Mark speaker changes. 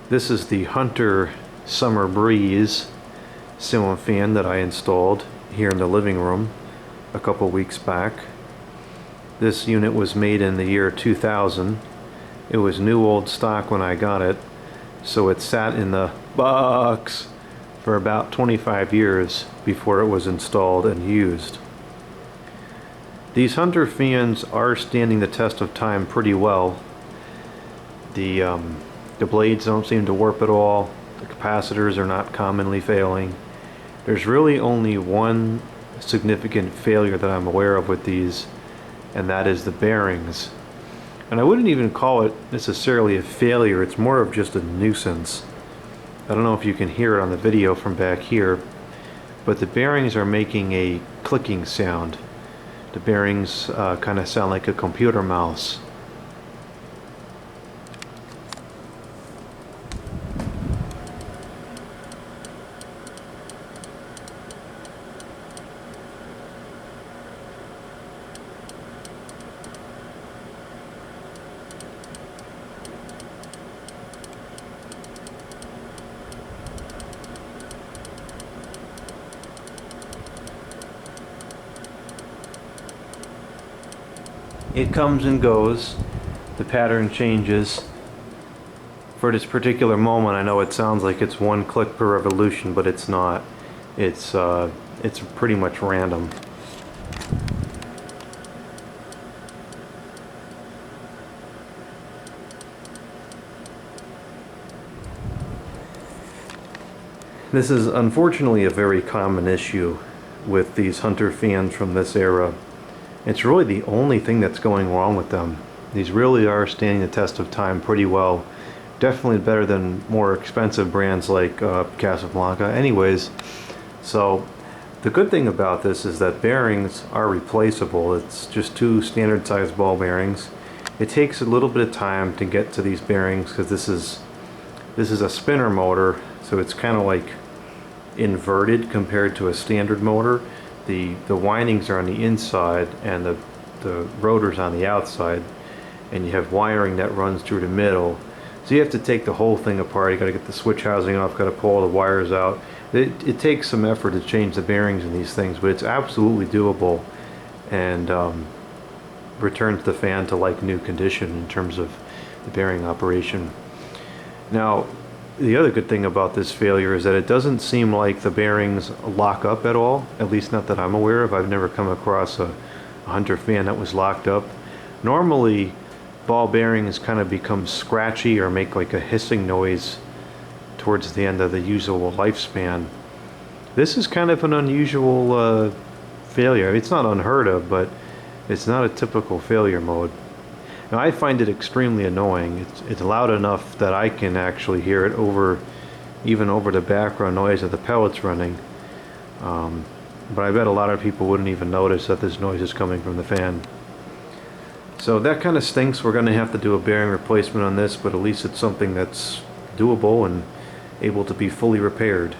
Speaker 1: This is the Hunter Summer Breeze ceiling fan that I installed here in the living room a couple weeks back. This unit was made in the year 2000. It was new old stock when I got it, so it sat in the box for about 25 years before it was installed and used. These Hunter fans are standing the test of time pretty well. The blades don't seem to warp at all. The capacitors are not commonly failing. There's really only one significant failure that I'm aware of with these, and that is the bearings. And I wouldn't even call it necessarily a failure, it's more of just a nuisance. I don't know if you can hear it on the video from back here, but the bearings are making a clicking sound. The bearings kind of sound like a computer mouse. It comes and goes, the pattern changes. For this particular moment, I know it sounds like it's one click per revolution, but it's not. It's pretty much random. This is unfortunately a very common issue with these Hunter fans from this era. It's really the only thing that's going wrong with them. These really are standing the test of time pretty well. Definitely better than more expensive brands like Casablanca. Anyways, so the good thing about this is that bearings are replaceable. It's just two standard size ball bearings. It takes a little bit of time to get to these bearings because this is a spinner motor, so it's kind of like inverted compared to a standard motor. The windings are on the inside and the rotor's on the outside, and you have wiring that runs through the middle. So you have to take the whole thing apart. You got to get the switch housing off, got to pull all the wires out. It takes some effort to change the bearings in these things, but it's absolutely doable, and returns the fan to like new condition in terms of the bearing operation. Now, the other good thing about this failure is that it doesn't seem like the bearings lock up at all, at least not that I'm aware of. I've never come across a Hunter fan that was locked up. Normally, ball bearings kind of become scratchy or make like a hissing noise towards the end of the usable lifespan. This is kind of an unusual failure. It's not unheard of, but it's not a typical failure mode. Now, I find it extremely annoying. It's loud enough that I can actually hear it even over the background noise of the pellets running. But I bet a lot of people wouldn't even notice that this noise is coming from the fan. So that kind of stinks. We're going to have to do a bearing replacement on this, but at least it's something that's doable and able to be fully repaired.